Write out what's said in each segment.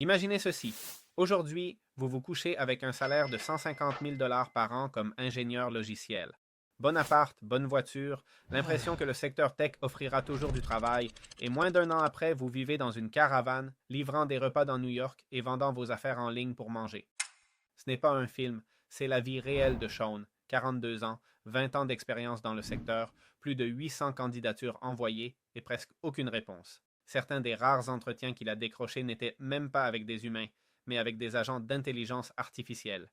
Imaginez ceci. Aujourd'hui, vous vous couchez avec un salaire de 150 000 par an comme ingénieur logiciel. Bon appart, bonne voiture, l'impression que le secteur tech offrira toujours du travail, et moins d'un an après, vous vivez dans une caravane, livrant des repas dans New York et vendant vos affaires en ligne pour manger. Ce n'est pas un film, c'est la vie réelle de Sean, 42 ans, 20 ans d'expérience dans le secteur, plus de 800 candidatures envoyées et presque aucune réponse. Certains des rares entretiens qu'il a décrochés n'étaient même pas avec des humains, mais avec des agents d'intelligence artificielle.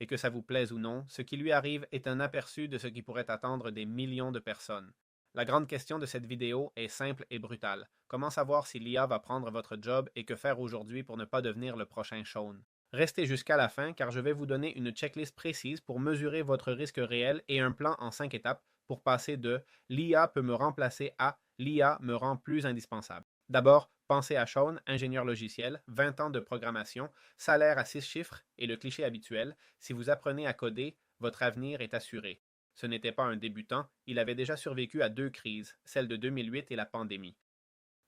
Et que ça vous plaise ou non, ce qui lui arrive est un aperçu de ce qui pourrait attendre des millions de personnes. La grande question de cette vidéo est simple et brutale. Comment savoir si l'IA va prendre votre job et que faire aujourd'hui pour ne pas devenir le prochain Sean? Restez jusqu'à la fin car je vais vous donner une checklist précise pour mesurer votre risque réel et un plan en 5 étapes pour passer de l'IA peut me remplacer à l'IA me rend plus indispensable. D'abord, pensez à Sean, ingénieur logiciel, 20 ans de programmation, salaire à 6 chiffres et le cliché habituel, si vous apprenez à coder, votre avenir est assuré. Ce n'était pas un débutant, il avait déjà survécu à 2 crises, celle de 2008 et la pandémie.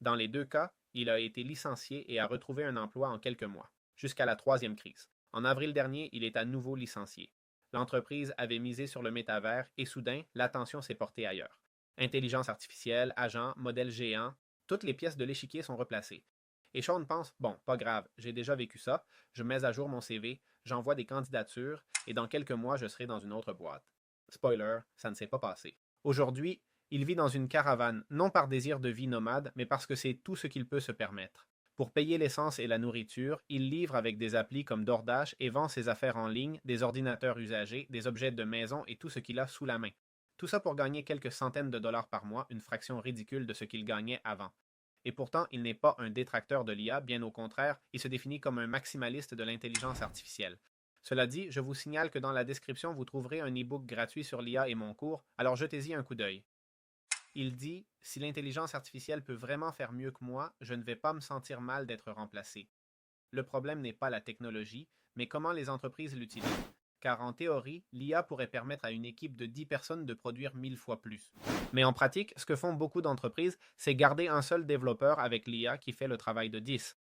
Dans les 2 cas, il a été licencié et a retrouvé un emploi en quelques mois, jusqu'à la troisième crise. En avril dernier, il est à nouveau licencié. L'entreprise avait misé sur le métavers et soudain, l'attention s'est portée ailleurs. Intelligence artificielle, agents, modèles géants, toutes les pièces de l'échiquier sont replacées. Et Sean pense, bon, pas grave, j'ai déjà vécu ça, je mets à jour mon CV, j'envoie des candidatures, et dans quelques mois, je serai dans une autre boîte. Spoiler, ça ne s'est pas passé. Aujourd'hui, il vit dans une caravane, non par désir de vie nomade, mais parce que c'est tout ce qu'il peut se permettre. Pour payer l'essence et la nourriture, il livre avec des applis comme DoorDash et vend ses affaires en ligne, des ordinateurs usagés, des objets de maison et tout ce qu'il a sous la main. Tout ça pour gagner quelques centaines de dollars par mois, une fraction ridicule de ce qu'il gagnait avant. Et pourtant, il n'est pas un détracteur de l'IA, bien au contraire, il se définit comme un maximaliste de l'intelligence artificielle. Cela dit, je vous signale que dans la description, vous trouverez un e-book gratuit sur l'IA et mon cours, alors jetez-y un coup d'œil. Il dit, si l'intelligence artificielle peut vraiment faire mieux que moi, je ne vais pas me sentir mal d'être remplacé. Le problème n'est pas la technologie, mais comment les entreprises l'utilisent. Car en théorie, l'IA pourrait permettre à une équipe de 10 personnes de produire 1000 fois plus. Mais en pratique, ce que font beaucoup d'entreprises, c'est garder un seul développeur avec l'IA qui fait le travail de 10.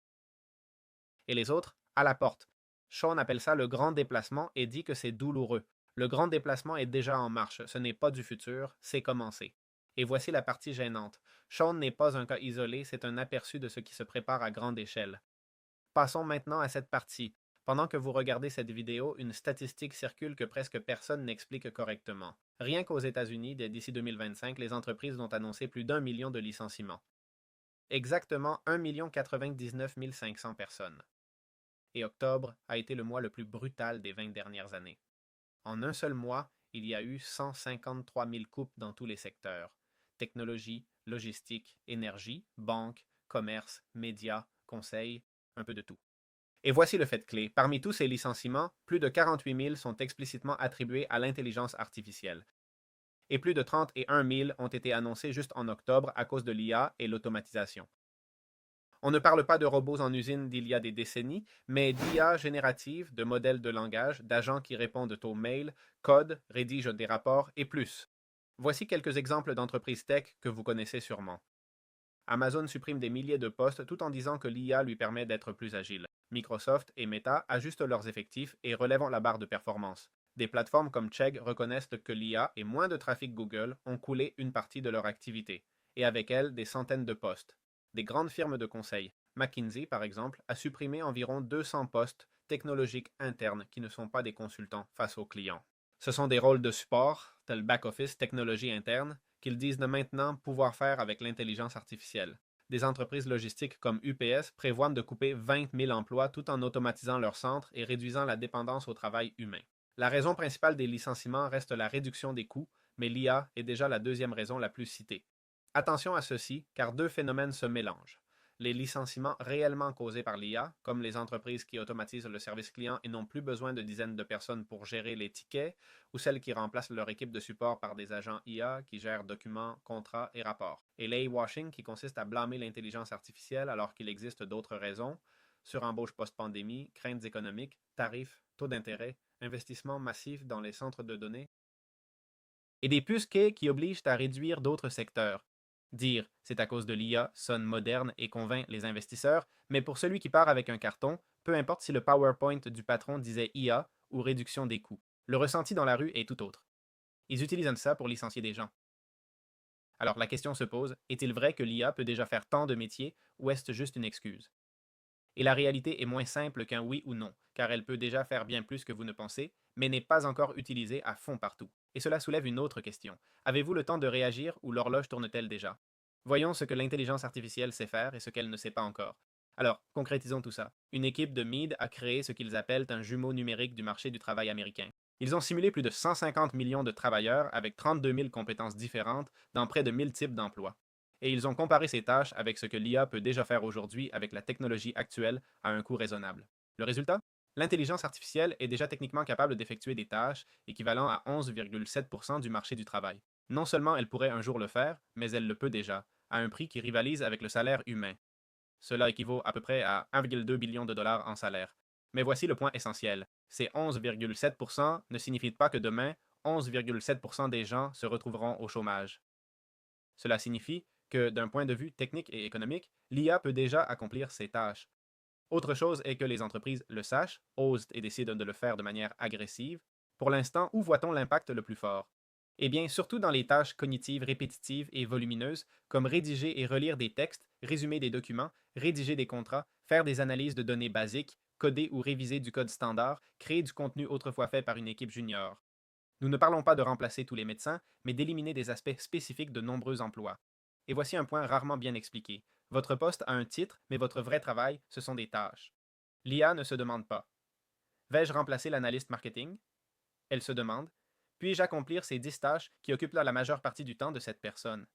Et les autres, à la porte. Sean appelle ça le grand déplacement et dit que c'est douloureux. Le grand déplacement est déjà en marche, ce n'est pas du futur, c'est commencé. Et voici la partie gênante. Sean n'est pas un cas isolé, c'est un aperçu de ce qui se prépare à grande échelle. Passons maintenant à cette partie. Pendant que vous regardez cette vidéo, une statistique circule que presque personne n'explique correctement. Rien qu'aux États-Unis, dès d'ici 2025, les entreprises ont annoncé plus d'1 million de licenciements. Exactement 1 099 500 personnes. Et octobre a été le mois le plus brutal des 20 dernières années. En un seul mois, il y a eu 153 000 coupes dans tous les secteurs. Technologie, logistique, énergie, banque, commerce, médias, conseils, un peu de tout. Et voici le fait clé. Parmi tous ces licenciements, plus de 48 000 sont explicitement attribués à l'intelligence artificielle. Et plus de 31 000 ont été annoncés juste en octobre à cause de l'IA et l'automatisation. On ne parle pas de robots en usine d'il y a des décennies, mais d'IA générative, de modèles de langage, d'agents qui répondent aux mails, codent, rédigent des rapports et plus. Voici quelques exemples d'entreprises tech que vous connaissez sûrement. Amazon supprime des milliers de postes tout en disant que l'IA lui permet d'être plus agile. Microsoft et Meta ajustent leurs effectifs et relèvent la barre de performance. Des plateformes comme Chegg reconnaissent que l'IA et moins de trafic Google ont coulé une partie de leur activité, et avec elle des centaines de postes. Des grandes firmes de conseil, McKinsey par exemple, a supprimé environ 200 postes technologiques internes qui ne sont pas des consultants face aux clients. Ce sont des rôles de support, tels back-office, technologie interne, qu'ils disent de maintenant pouvoir faire avec l'intelligence artificielle. Des entreprises logistiques comme UPS prévoient de couper 20 000 emplois tout en automatisant leurs centres et réduisant la dépendance au travail humain. La raison principale des licenciements reste la réduction des coûts, mais l'IA est déjà la deuxième raison la plus citée. Attention à ceci, car deux phénomènes se mélangent. Les licenciements réellement causés par l'IA, comme les entreprises qui automatisent le service client et n'ont plus besoin de dizaines de personnes pour gérer les tickets, ou celles qui remplacent leur équipe de support par des agents IA qui gèrent documents, contrats et rapports. Et l'A-washing qui consiste à blâmer l'intelligence artificielle alors qu'il existe d'autres raisons, surembauche post-pandémie, craintes économiques, tarifs, taux d'intérêt, investissements massifs dans les centres de données, et des puces qui obligent à réduire d'autres secteurs. Dire c'est à cause de l'IA sonne moderne et convainc les investisseurs, mais pour celui qui part avec un carton, peu importe si le PowerPoint du patron disait IA ou réduction des coûts. Le ressenti dans la rue est tout autre. Ils utilisent ça pour licencier des gens. Alors la question se pose, est-il vrai que l'IA peut déjà faire tant de métiers ou est-ce juste une excuse? Et la réalité est moins simple qu'un oui ou non, car elle peut déjà faire bien plus que vous ne pensez, mais n'est pas encore utilisée à fond partout. Et cela soulève une autre question. Avez-vous le temps de réagir ou l'horloge tourne-t-elle déjà? Voyons ce que l'intelligence artificielle sait faire et ce qu'elle ne sait pas encore. Alors, concrétisons tout ça. Une équipe de Mead a créé ce qu'ils appellent un jumeau numérique du marché du travail américain. Ils ont simulé plus de 150 millions de travailleurs avec 32 000 compétences différentes dans près de 1000 types d'emplois. Et ils ont comparé ces tâches avec ce que l'IA peut déjà faire aujourd'hui avec la technologie actuelle à un coût raisonnable. Le résultat? L'intelligence artificielle est déjà techniquement capable d'effectuer des tâches équivalent à 11,7% du marché du travail. Non seulement elle pourrait un jour le faire, mais elle le peut déjà, à un prix qui rivalise avec le salaire humain. Cela équivaut à peu près à 1,2 billion de dollars en salaire. Mais voici le point essentiel. Ces 11,7% ne signifient pas que demain, 11,7% des gens se retrouveront au chômage. Cela signifie que, d'un point de vue technique et économique, l'IA peut déjà accomplir ces tâches. Autre chose est que les entreprises le sachent, osent et décident de le faire de manière agressive. Pour l'instant, où voit-on l'impact le plus fort? Eh bien, surtout dans les tâches cognitives répétitives et volumineuses, comme rédiger et relire des textes, résumer des documents, rédiger des contrats, faire des analyses de données basiques, coder ou réviser du code standard, créer du contenu autrefois fait par une équipe junior. Nous ne parlons pas de remplacer tous les médecins, mais d'éliminer des aspects spécifiques de nombreux emplois. Et voici un point rarement bien expliqué. Votre poste a un titre, mais votre vrai travail, ce sont des tâches. L'IA ne se demande pas. Vais-je remplacer l'analyste marketing? Elle se demande. Puis-je accomplir ces 10 tâches qui occupent la majeure partie du temps de cette personne?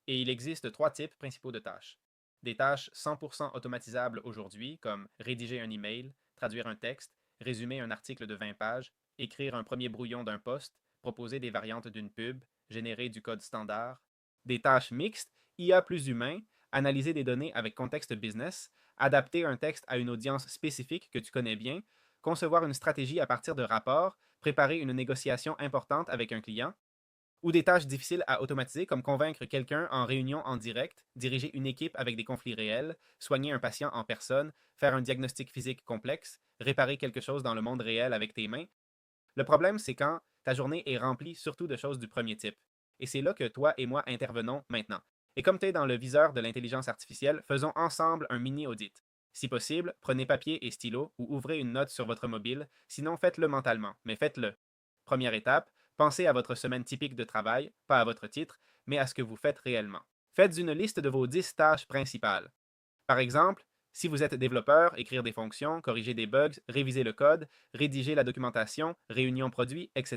Et il existe trois types principaux de tâches. Des tâches 100% automatisables aujourd'hui, comme rédiger un email, traduire un texte, résumer un article de 20 pages, écrire un premier brouillon d'un post, proposer des variantes d'une pub, générer du code standard. Des tâches mixtes, IA plus humain, analyser des données avec contexte business, adapter un texte à une audience spécifique que tu connais bien, concevoir une stratégie à partir de rapports, préparer une négociation importante avec un client, ou des tâches difficiles à automatiser comme convaincre quelqu'un en réunion en direct, diriger une équipe avec des conflits réels, soigner un patient en personne, faire un diagnostic physique complexe, réparer quelque chose dans le monde réel avec tes mains. Le problème, c'est quand ta journée est remplie surtout de choses du premier type. Et c'est là que toi et moi intervenons maintenant. Et comme tu es dans le viseur de l'intelligence artificielle, faisons ensemble un mini audit. Si possible, prenez papier et stylo ou ouvrez une note sur votre mobile, sinon faites-le mentalement, mais faites-le. Première étape, pensez à votre semaine typique de travail, pas à votre titre, mais à ce que vous faites réellement. Faites une liste de vos 10 tâches principales. Par exemple, si vous êtes développeur, écrire des fonctions, corriger des bugs, réviser le code, rédiger la documentation, réunion produit, etc.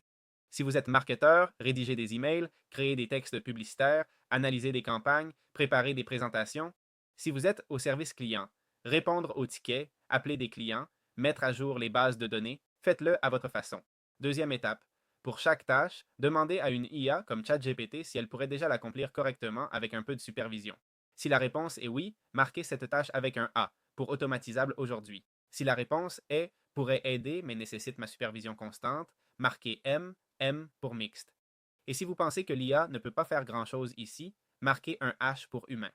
Si vous êtes marketeur, rédiger des emails, créer des textes publicitaires, analyser des campagnes, préparer des présentations. Si vous êtes au service client, répondre aux tickets, appeler des clients, mettre à jour les bases de données, faites-le à votre façon. Deuxième étape. Pour chaque tâche, demandez à une IA comme ChatGPT si elle pourrait déjà l'accomplir correctement avec un peu de supervision. Si la réponse est oui, marquez cette tâche avec un A pour automatisable aujourd'hui. Si la réponse est pourrait aider mais nécessite ma supervision constante, marquez M pour mixte. Et si vous pensez que l'IA ne peut pas faire grand-chose ici, marquez un H pour humain.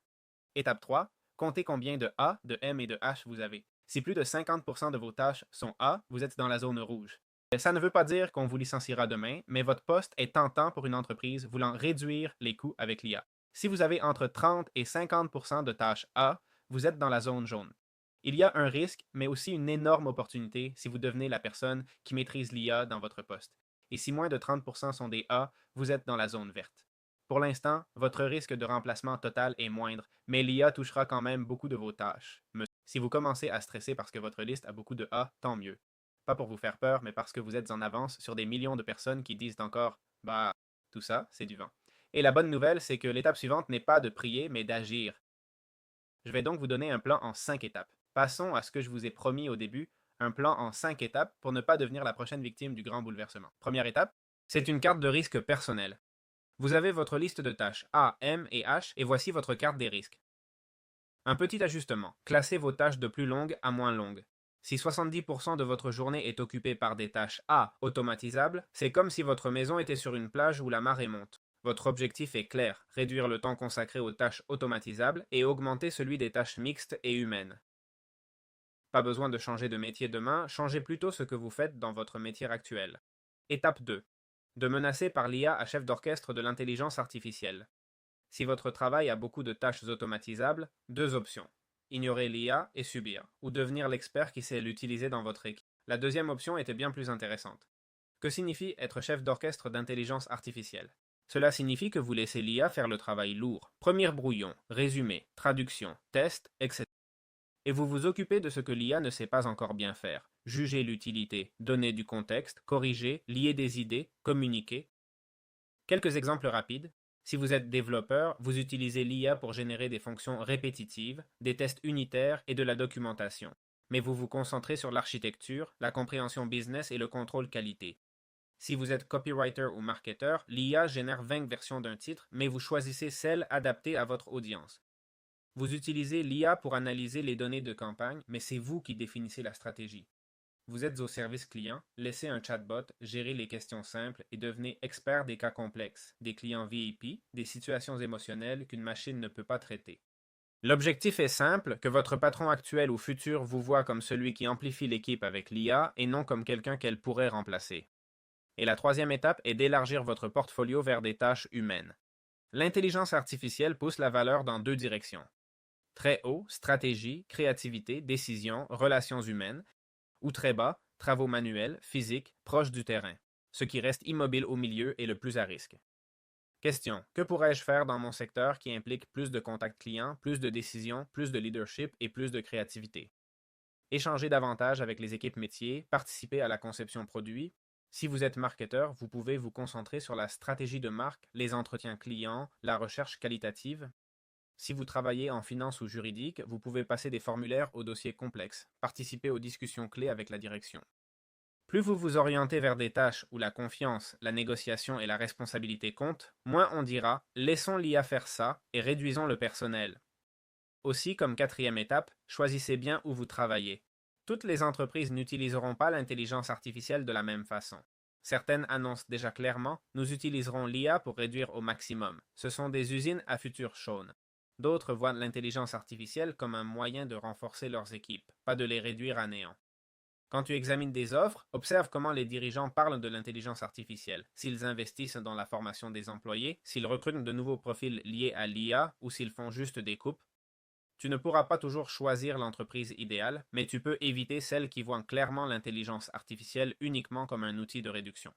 Étape 3, comptez combien de A, de M et de H vous avez. Si plus de 50% de vos tâches sont A, vous êtes dans la zone rouge. Ça ne veut pas dire qu'on vous licenciera demain, mais votre poste est tentant pour une entreprise voulant réduire les coûts avec l'IA. Si vous avez entre 30 et 50% de tâches A, vous êtes dans la zone jaune. Il y a un risque, mais aussi une énorme opportunité si vous devenez la personne qui maîtrise l'IA dans votre poste. Et si moins de 30% sont des A, vous êtes dans la zone verte. Pour l'instant, votre risque de remplacement total est moindre, mais l'IA touchera quand même beaucoup de vos tâches. Si vous commencez à stresser parce que votre liste a beaucoup de A, tant mieux. Pas pour vous faire peur, mais parce que vous êtes en avance sur des millions de personnes qui disent encore bah, tout ça, c'est du vent. Et la bonne nouvelle, c'est que l'étape suivante n'est pas de prier, mais d'agir. Je vais donc vous donner un plan en 5 étapes. Passons à ce que je vous ai promis au début, un plan en 5 étapes pour ne pas devenir la prochaine victime du grand bouleversement. Première étape, c'est une carte de risque personnelle. Vous avez votre liste de tâches A, M et H et voici votre carte des risques. Un petit ajustement. Classez vos tâches de plus longues à moins longues. Si 70% de votre journée est occupée par des tâches A automatisables, c'est comme si votre maison était sur une plage où la marée monte. Votre objectif est clair, réduire le temps consacré aux tâches automatisables et augmenter celui des tâches mixtes et humaines. Pas besoin de changer de métier demain, changez plutôt ce que vous faites dans votre métier actuel. Étape 2. De menacer par l'IA à chef d'orchestre de l'intelligence artificielle. Si votre travail a beaucoup de tâches automatisables, deux options. Ignorer l'IA et subir, ou devenir l'expert qui sait l'utiliser dans votre équipe. La deuxième option était bien plus intéressante. Que signifie être chef d'orchestre d'intelligence artificielle? Cela signifie que vous laissez l'IA faire le travail lourd, premier brouillon, résumé, traduction, test, etc. Et vous vous occupez de ce que l'IA ne sait pas encore bien faire. Juger l'utilité, donner du contexte, corriger, lier des idées, communiquer. Quelques exemples rapides. Si vous êtes développeur, vous utilisez l'IA pour générer des fonctions répétitives, des tests unitaires et de la documentation. Mais vous vous concentrez sur l'architecture, la compréhension business et le contrôle qualité. Si vous êtes copywriter ou marketeur, l'IA génère 20 versions d'un titre, mais vous choisissez celle adaptée à votre audience. Vous utilisez l'IA pour analyser les données de campagne, mais c'est vous qui définissez la stratégie. Vous êtes au service client, laissez un chatbot gérer les questions simples et devenez expert des cas complexes, des clients VIP, des situations émotionnelles qu'une machine ne peut pas traiter. L'objectif est simple, que votre patron actuel ou futur vous voit comme celui qui amplifie l'équipe avec l'IA et non comme quelqu'un qu'elle pourrait remplacer. Et la troisième étape est d'élargir votre portfolio vers des tâches humaines. L'intelligence artificielle pousse la valeur dans deux directions. Très haut, stratégie, créativité, décision, relations humaines, ou très bas, travaux manuels, physiques, proches du terrain. Ce qui reste immobile au milieu est le plus à risque. Question. Que pourrais-je faire dans mon secteur qui implique plus de contacts clients, plus de décisions, plus de leadership et plus de créativité? Échanger davantage avec les équipes métiers, participer à la conception produit. Si vous êtes marketeur, vous pouvez vous concentrer sur la stratégie de marque, les entretiens clients, la recherche qualitative. Si vous travaillez en finance ou juridique, vous pouvez passer des formulaires aux dossiers complexes, participer aux discussions clés avec la direction. Plus vous vous orientez vers des tâches où la confiance, la négociation et la responsabilité comptent, moins on dira laissons l'IA faire ça et réduisons le personnel. Aussi, comme quatrième étape, choisissez bien où vous travaillez. Toutes les entreprises n'utiliseront pas l'intelligence artificielle de la même façon. Certaines annoncent déjà clairement nous utiliserons l'IA pour réduire au maximum. Ce sont des usines à futur chaude. D'autres voient l'intelligence artificielle comme un moyen de renforcer leurs équipes, pas de les réduire à néant. Quand tu examines des offres, observe comment les dirigeants parlent de l'intelligence artificielle, s'ils investissent dans la formation des employés, s'ils recrutent de nouveaux profils liés à l'IA ou s'ils font juste des coupes. Tu ne pourras pas toujours choisir l'entreprise idéale, mais tu peux éviter celles qui voient clairement l'intelligence artificielle uniquement comme un outil de réduction.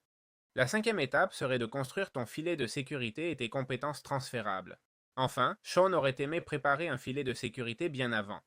La cinquième étape serait de construire ton filet de sécurité et tes compétences transférables. Enfin, Sean aurait aimé préparer un filet de sécurité bien avant.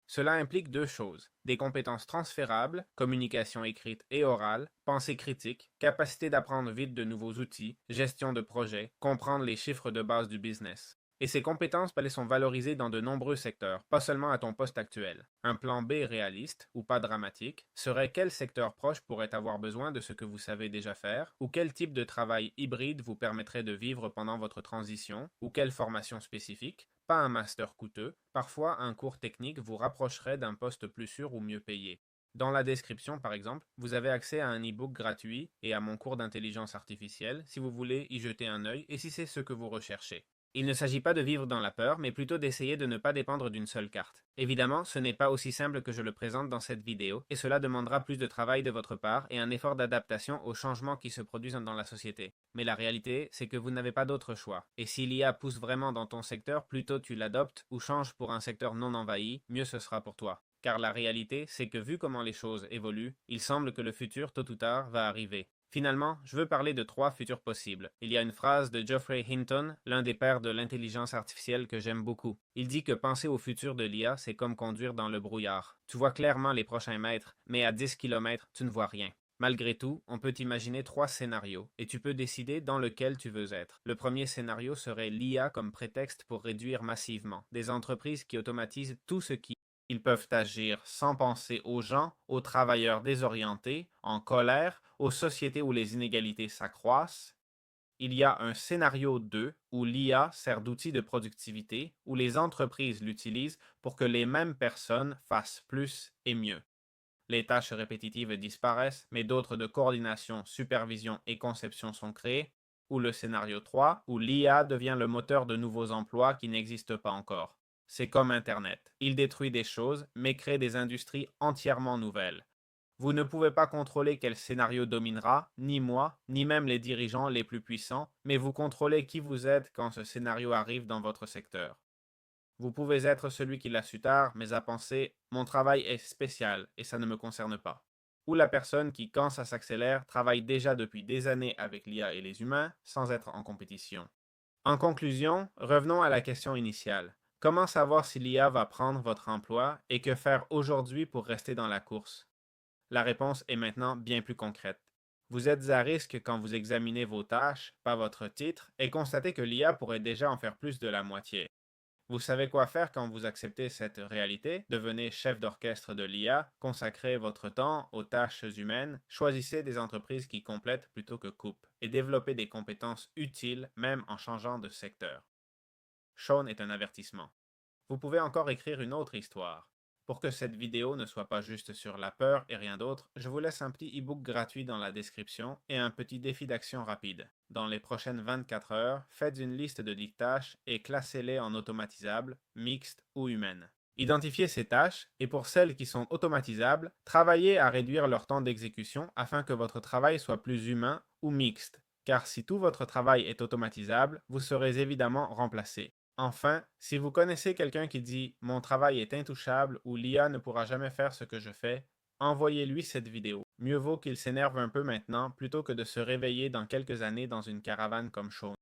Cela implique deux choses, des compétences transférables, communication écrite et orale, pensée critique, capacité d'apprendre vite de nouveaux outils, gestion de projet, comprendre les chiffres de base du business. Et ces compétences sont valorisées dans de nombreux secteurs, pas seulement à ton poste actuel. Un plan B réaliste, ou pas dramatique, serait quel secteur proche pourrait avoir besoin de ce que vous savez déjà faire, ou quel type de travail hybride vous permettrait de vivre pendant votre transition, ou quelle formation spécifique, pas un master coûteux, parfois un cours technique vous rapprocherait d'un poste plus sûr ou mieux payé. Dans la description, par exemple, vous avez accès à un e-book gratuit et à mon cours d'intelligence artificielle si vous voulez y jeter un œil et si c'est ce que vous recherchez. Il ne s'agit pas de vivre dans la peur, mais plutôt d'essayer de ne pas dépendre d'une seule carte. Évidemment, ce n'est pas aussi simple que je le présente dans cette vidéo, et cela demandera plus de travail de votre part et un effort d'adaptation aux changements qui se produisent dans la société. Mais la réalité, c'est que vous n'avez pas d'autre choix. Et si l'IA pousse vraiment dans ton secteur, plus tôt tu l'adoptes ou changes pour un secteur non envahi, mieux ce sera pour toi. Car la réalité, c'est que vu comment les choses évoluent, il semble que le futur, tôt ou tard, va arriver. Finalement, je veux parler de trois futurs possibles. Il y a une phrase de Geoffrey Hinton, l'un des pères de l'intelligence artificielle que j'aime beaucoup. Il dit que penser au futur de l'IA, c'est comme conduire dans le brouillard. Tu vois clairement les prochains mètres, mais à 10 km, tu ne vois rien. Malgré tout, on peut imaginer trois scénarios, et tu peux décider dans lequel tu veux être. Le premier scénario serait l'IA comme prétexte pour réduire massivement. Des entreprises qui automatisent tout ce qui ils peuvent agir sans penser aux gens, aux travailleurs désorientés, en colère, aux sociétés où les inégalités s'accroissent. Il y a un scénario 2 où l'IA sert d'outil de productivité, où les entreprises l'utilisent pour que les mêmes personnes fassent plus et mieux. Les tâches répétitives disparaissent, mais d'autres de coordination, supervision et conception sont créées. Ou le scénario 3, où l'IA devient le moteur de nouveaux emplois qui n'existent pas encore. C'est comme Internet. Il détruit des choses, mais crée des industries entièrement nouvelles. Vous ne pouvez pas contrôler quel scénario dominera, ni moi, ni même les dirigeants les plus puissants, mais vous contrôlez qui vous êtes quand ce scénario arrive dans votre secteur. Vous pouvez être celui qui l'a su tard, mais à penser, mon travail est spécial et ça ne me concerne pas. Ou la personne qui, quand ça s'accélère, travaille déjà depuis des années avec l'IA et les humains sans être en compétition. En conclusion, revenons à la question initiale. Comment savoir si l'IA va prendre votre emploi et que faire aujourd'hui pour rester dans la course? La réponse est maintenant bien plus concrète. Vous êtes à risque quand vous examinez vos tâches, pas votre titre, et constatez que l'IA pourrait déjà en faire plus de la moitié. Vous savez quoi faire quand vous acceptez cette réalité, devenez chef d'orchestre de l'IA, consacrez votre temps aux tâches humaines, choisissez des entreprises qui complètent plutôt que coupent, et développez des compétences utiles même en changeant de secteur. Sean est un avertissement. Vous pouvez encore écrire une autre histoire. Pour que cette vidéo ne soit pas juste sur la peur et rien d'autre, je vous laisse un petit e-book gratuit dans la description et un petit défi d'action rapide. Dans les prochaines 24 heures, faites une liste de 10 tâches et classez-les en automatisables, mixtes ou humaines. Identifiez ces tâches et pour celles qui sont automatisables, travaillez à réduire leur temps d'exécution afin que votre travail soit plus humain ou mixte, car si tout votre travail est automatisable, vous serez évidemment remplacé. Enfin, si vous connaissez quelqu'un qui dit mon travail est intouchable ou l'IA ne pourra jamais faire ce que je fais, envoyez-lui cette vidéo. Mieux vaut qu'il s'énerve un peu maintenant plutôt que de se réveiller dans quelques années dans une caravane comme Sean.